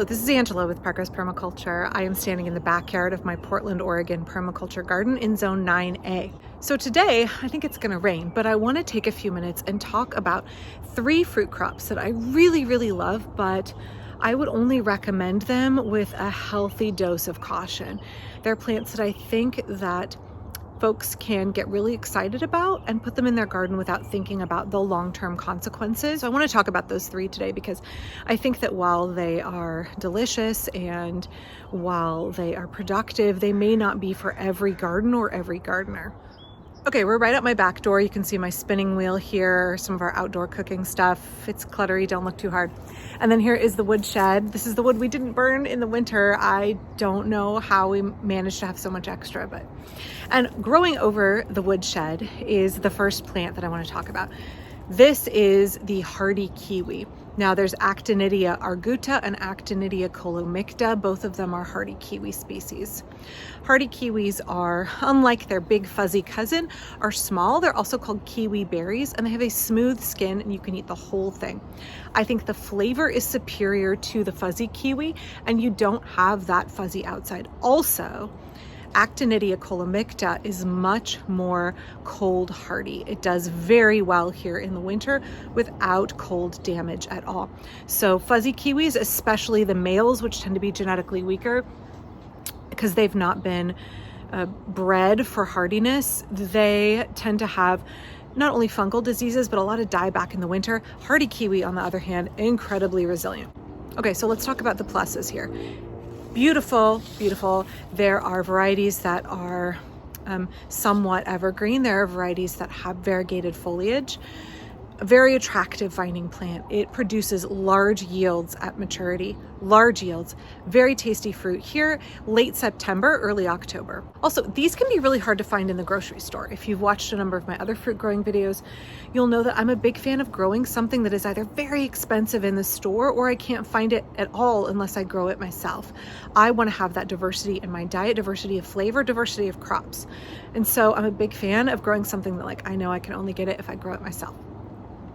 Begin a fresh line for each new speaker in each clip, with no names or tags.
Hello, this is Angela with Progress Permaculture. I am standing in the backyard of my Portland, Oregon permaculture garden in Zone 9A. So today, I think it's going to rain, but I want to take a few minutes and talk about 3 fruit crops that I really love, but I would only recommend them with a healthy dose of caution. They're plants that I think that folks can get really excited about and put them in their garden without thinking about the long-term consequences. I want to talk about those 3 today because I think that while they are delicious and while they are productive, they may not be for every garden or every gardener. Okay, we're right at my back door. You can see my spinning wheel here, some of our outdoor cooking stuff. It's cluttery, don't look too hard. And then here is the wood shed. This is the wood we didn't burn in the winter. I don't know how we managed to have so much extra, but. And growing over the wood shed is the first plant that I want to talk about. This is the hardy kiwi. Now there's Actinidia arguta and Actinidia colomicta. Both of them are hardy kiwi species. Hardy kiwis are, unlike their big fuzzy cousin, are small. They're also called kiwi berries, and they have a smooth skin and you can eat the whole thing. I think the flavor is superior to the fuzzy kiwi and you don't have that fuzzy outside. Also, Actinidia colomicta is much more cold hardy. It does very well here in the winter without cold damage at all. So fuzzy kiwis, especially the males, which tend to be genetically weaker because they've not been bred for hardiness, they tend to have not only fungal diseases, but a lot of dieback in the winter. Hardy kiwi, on the other hand, incredibly resilient. Okay, so let's talk about the pluses here. Beautiful. There are varieties that are somewhat evergreen. There are varieties that have variegated foliage. A very attractive vining plant. It produces large yields at maturity. Large yields. Very tasty fruit here, late September, early October. Also, these can be really hard to find in the grocery store. If you've watched a number of my other fruit growing videos, you'll know that I'm a big fan of growing something that is either very expensive in the store or I can't find it at all unless I grow it myself. I want to have that diversity in my diet, diversity of flavor, diversity of crops. And so I'm a big fan of growing something that I know I can only get it if I grow it myself.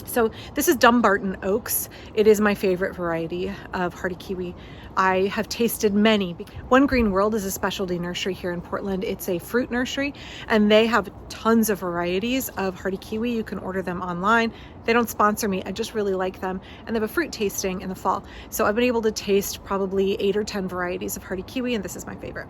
So this is Dumbarton Oaks. It is my favorite variety of hardy kiwi. I have tasted many. One Green World is a specialty nursery here in Portland. It's a fruit nursery and they have tons of varieties of hardy kiwi. You can order them online. They don't sponsor me. I just really like them. And they have a fruit tasting in the fall. So I've been able to taste probably 8 or 10 varieties of hardy kiwi and this is my favorite.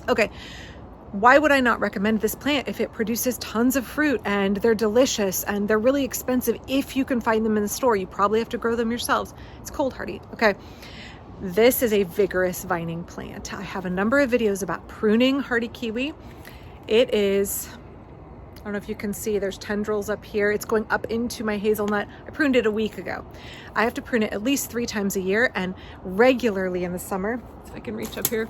Okay. Why would I not recommend this plant if it produces tons of fruit and they're delicious and they're really expensive if you can find them in the store? You probably have to grow them yourselves. It's cold hardy. Okay. This is a vigorous vining plant. I have a number of videos about pruning hardy kiwi. It is, I don't know if you can see, there's tendrils up here. It's going up into my hazelnut. I pruned it a week ago. I have to prune it at least 3 times a year and regularly in the summer. If I can reach up here.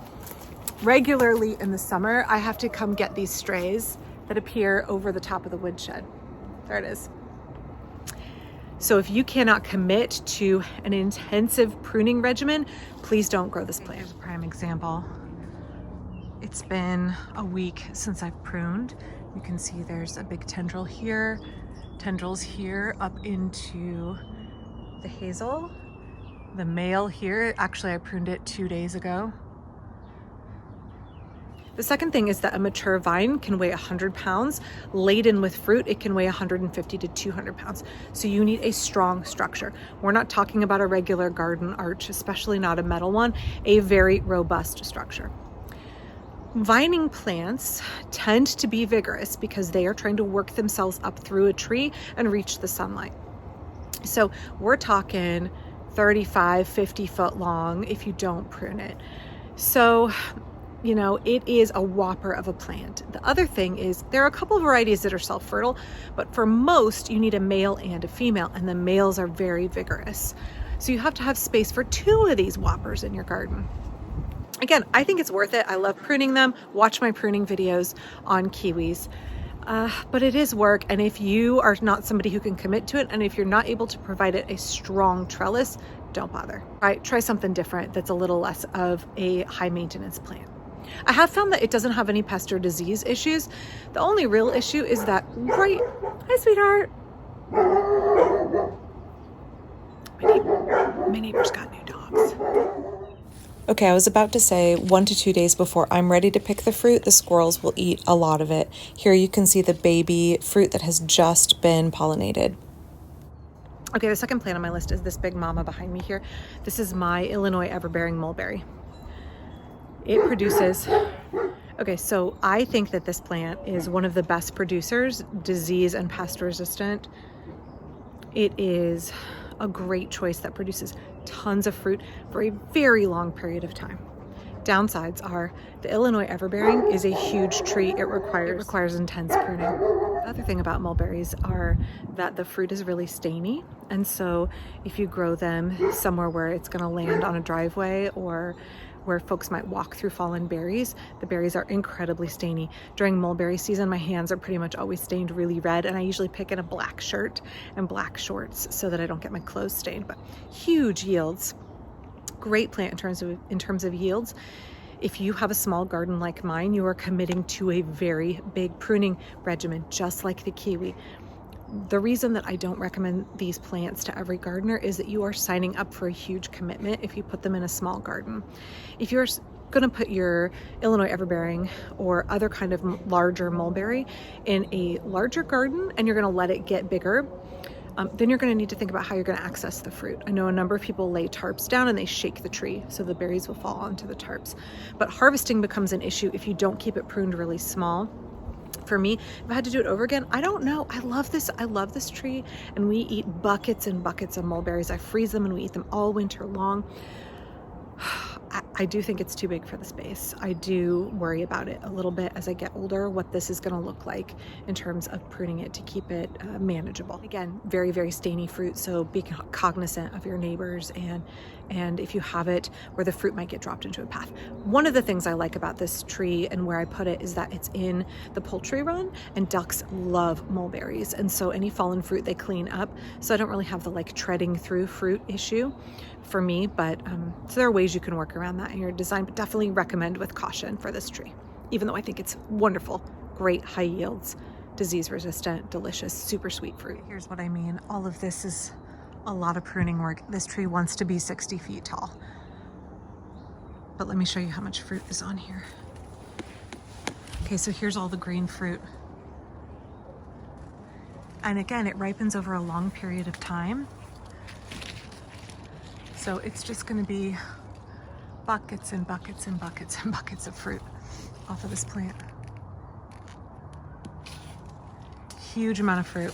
Regularly in the summer, I have to come get these strays that appear over the top of the woodshed. There it is. So if you cannot commit to an intensive pruning regimen, please don't grow this plant. Here's a prime example. It's been a week since I've pruned. You can see there's a big tendril here, tendrils here up into the hazel. The male here, actually I pruned it 2 days ago. The second thing is that a mature vine can weigh 100 pounds. Laden with fruit, it can weigh 150 to 200 pounds. So you need a strong structure. We're not talking about a regular garden arch, especially not a metal one, a very robust structure. Vining plants tend to be vigorous because they are trying to work themselves up through a tree and reach the sunlight. So we're talking 35, 50 foot long if you don't prune it. So you know, it is a whopper of a plant. The other thing is there are a couple of varieties that are self-fertile, but for most you need a male and a female, and the males are very vigorous. So you have to have space for 2 of these whoppers in your garden. Again, I think it's worth it. I love pruning them. Watch my pruning videos on kiwis. But it is work, and if you are not somebody who can commit to it, and if you're not able to provide it a strong trellis, don't bother. Try something different that's a little less of a high maintenance plant. I have found that it doesn't have any pest or disease issues. The only real issue is that hi sweetheart. My neighbor's got new dogs. Okay, I was about to say 1 to 2 days before I'm ready to pick the fruit, the squirrels will eat a lot of it. Here you can see the baby fruit that has just been pollinated. Okay, the second plant on my list is this big mama behind me here. This is my Illinois everbearing mulberry. It produces, okay, so I think that this plant is one of the best producers, disease and pest resistant. It is a great choice that produces tons of fruit for a very long period of time. Downsides are the Illinois everbearing is a huge tree. It requires intense pruning. The other thing about mulberries are that the fruit is really stainy, and so if you grow them somewhere where it's going to land on a driveway or where folks might walk through fallen berries, the berries are incredibly stainy. During mulberry season, my hands are pretty much always stained really red, and I usually pick in a black shirt and black shorts so that I don't get my clothes stained. But huge yields. Great plant in terms of yields. If you have a small garden like mine, you are committing to a very big pruning regimen, just like the kiwi. The reason that I don't recommend these plants to every gardener is that you are signing up for a huge commitment if you put them in a small garden. If you're going to put your Illinois everbearing or other kind of larger mulberry in a larger garden and you're going to let it get bigger, then you're going to need to think about how you're going to access the fruit. I know a number of people lay tarps down and they shake the tree so the berries will fall onto the tarps. But harvesting becomes an issue if you don't keep it pruned really small. For me, if I had to do it over again, I don't know. I love this tree, and we eat buckets and buckets of mulberries. I freeze them and we eat them all winter long. I do think it's too big for the space. I do worry about it a little bit as I get older, what this is going to look like in terms of pruning it to keep it manageable. Again, very, very stainy fruit, so be cognizant of your neighbors and if you have it where the fruit might get dropped into a path. One of the things I like about this tree and where I put it is that it's in the poultry run, and ducks love mulberries, and so any fallen fruit they clean up, so I don't really have the like treading through fruit issue for me. But so there are ways you can work around that in your design, but definitely recommend with caution for this tree, even though I think it's wonderful, great high yields, disease resistant, delicious, super sweet fruit. Here's what I mean. All of this is a lot of pruning work. This tree wants to be 60 feet tall, but let me show you how much fruit is on here. Okay, so here's all the green fruit, and again, it ripens over a long period of time. So it's just going to be buckets and buckets and buckets and buckets of fruit off of this plant. Huge amount of fruit.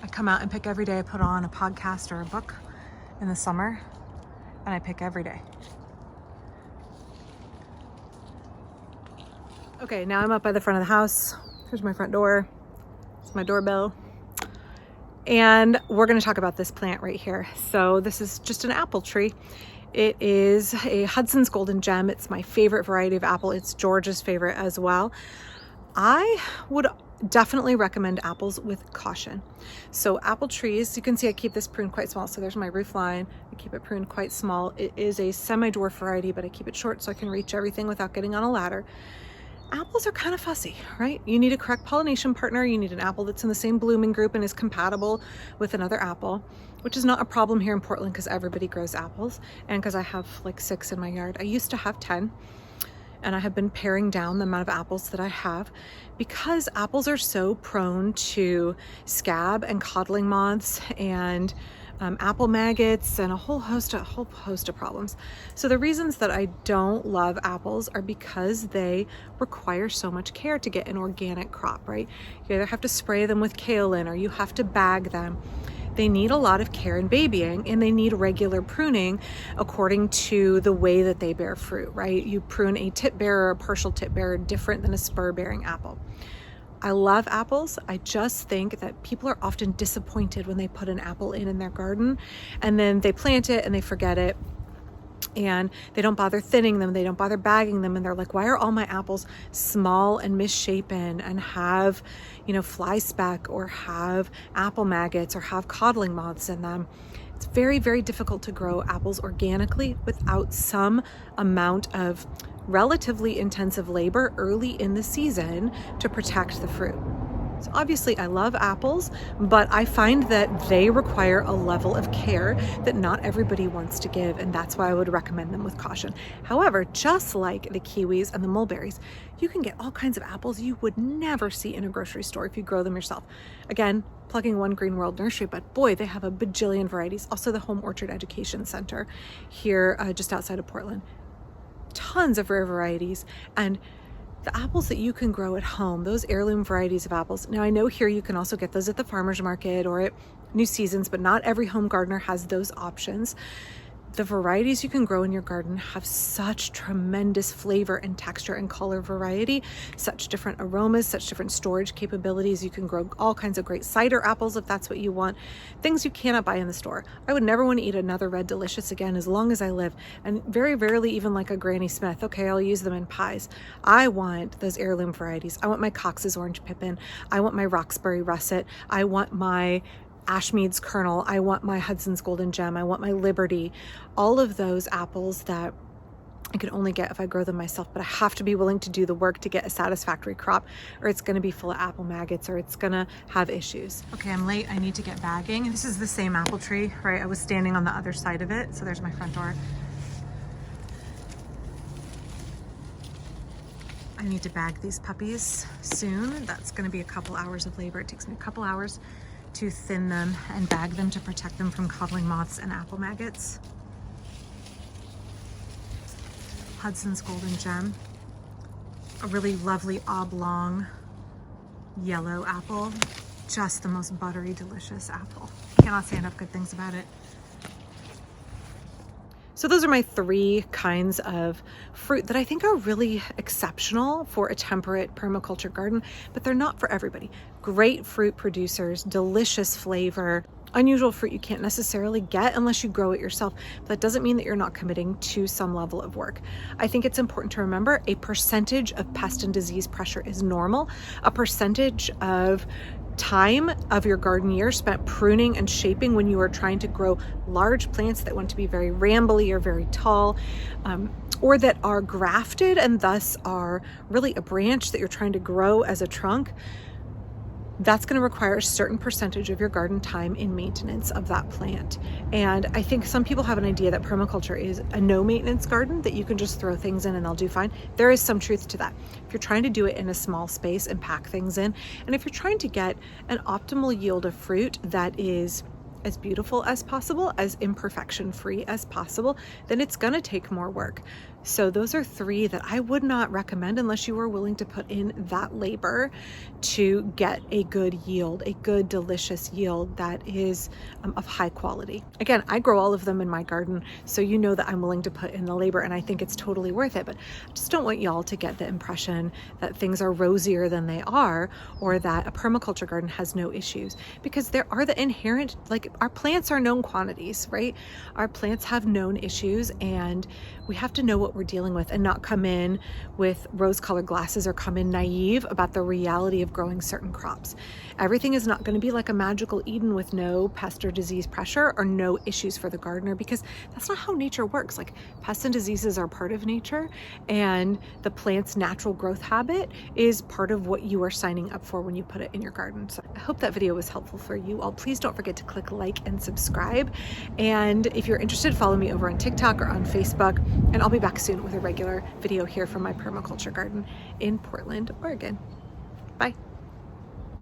I come out and pick every day. I put on a podcast or a book in the summer, and I pick every day. Okay, now I'm up by the front of the house. Here's my front door. It's my doorbell. And we're going to talk about this plant right here. So this is just an apple tree. It is a Hudson's Golden Gem. It's my favorite variety of apple. It's George's favorite as well. I would definitely recommend apples with caution. So apple trees, you can see I keep this pruned quite small. So there's my roof line. I keep it pruned quite small. It is a semi-dwarf variety, but I keep it short so I can reach everything without getting on a ladder. Apples are kind of fussy, right? You need a correct pollination partner. You need an apple that's in the same blooming group and is compatible with another apple, which is not a problem here in Portland because everybody grows apples, and because I have like 6 in my yard. I used to have 10, and I have been paring down the amount of apples that I have because apples are so prone to scab and codling moths and apple maggots and a whole host of problems. So the reasons that I don't love apples are because they require so much care to get an organic crop, right? You either have to spray them with kaolin or you have to bag them. They need a lot of care and babying, and they need regular pruning according to the way that they bear fruit, right? You prune a tip bearer or a partial tip bearer different than a spur bearing apple. I love apples. I just think that people are often disappointed when they put an apple in their garden and then they plant it and they forget it, and they don't bother thinning them, they don't bother bagging them, and they're like, why are all my apples small and misshapen and have, fly speck or have apple maggots or have codling moths in them? It's very, very difficult to grow apples organically without some amount of relatively intensive labor early in the season to protect the fruit. So obviously I love apples, but I find that they require a level of care that not everybody wants to give, and that's why I would recommend them with caution. However, just like the kiwis and the mulberries, you can get all kinds of apples you would never see in a grocery store if you grow them yourself. Again, plugging One Green World Nursery, but boy, they have a bajillion varieties. Also the Home Orchard Education Center here just outside of Portland. Tons of rare varieties, and the apples that you can grow at home, those heirloom varieties of apples. Now I know here you can also get those at the farmer's market or at New Seasons, but not every home gardener has those options. The varieties you can grow in your garden have such tremendous flavor and texture and color variety, such different aromas, such different storage capabilities. You can grow all kinds of great cider apples if that's what you want, things you cannot buy in the store. I would never want to eat another Red Delicious again as long as I live, and very rarely even like a Granny Smith. Okay, I'll use them in pies. I want those heirloom varieties. I want my Cox's Orange Pippin. I want my Roxbury Russet. I want my Ashmead's Kernel. I want my Hudson's Golden Gem. I want my Liberty. All of those apples that I can only get if I grow them myself, but I have to be willing to do the work to get a satisfactory crop, or it's going to be full of apple maggots, or it's going to have issues. Okay, I'm late. I need to get bagging. This is the same apple tree, right? I was standing on the other side of it. So there's my front door. I need to bag these puppies soon. That's going to be a couple hours of labor. It takes me a couple hours to thin them and bag them to protect them from coddling moths and apple maggots. Hudson's Golden Gem, a really lovely oblong yellow apple, just the most buttery, delicious apple. Cannot say enough good things about it. So those are my three kinds of fruit that I think are really exceptional for a temperate permaculture garden, but they're not for everybody. Great fruit producers, delicious flavor, unusual fruit you can't necessarily get unless you grow it yourself. But that doesn't mean that you're not committing to some level of work. I think it's important to remember a percentage of pest and disease pressure is normal. A percentage of time of your garden year spent pruning and shaping when you are trying to grow large plants that want to be very rambly or very tall, or that are grafted and thus are really a branch that you're trying to grow as a trunk. That's going to require a certain percentage of your garden time in maintenance of that plant. And I think some people have an idea that permaculture is a no maintenance garden, that you can just throw things in and they'll do fine. There is some truth to that. If you're trying to do it in a small space and pack things in, and if you're trying to get an optimal yield of fruit that is as beautiful as possible, as imperfection free as possible, then it's going to take more work. So those are three that I would not recommend unless you are willing to put in that labor to get a good yield, a good, delicious yield that is of high quality. Again, I grow all of them in my garden, so you know that I'm willing to put in the labor, and I think it's totally worth it. But I just don't want y'all to get the impression that things are rosier than they are, or that a permaculture garden has no issues, because there are the inherent, like, our plants are known quantities, right? Our plants have known issues, and we have to know what we're dealing with and not come in with rose-colored glasses or come in naive about the reality of growing certain crops. Everything is not going to be like a magical Eden with no pest or disease pressure or no issues for the gardener, because that's not how nature works. Like, pests and diseases are part of nature, and the plant's natural growth habit is part of what you are signing up for when you put it in your garden. So I hope that video was helpful for you all. Please don't forget to click like and subscribe. And if you're interested, follow me over on TikTok or on Facebook, and I'll be back soon with a regular video here from my permaculture garden in Portland, Oregon. Bye.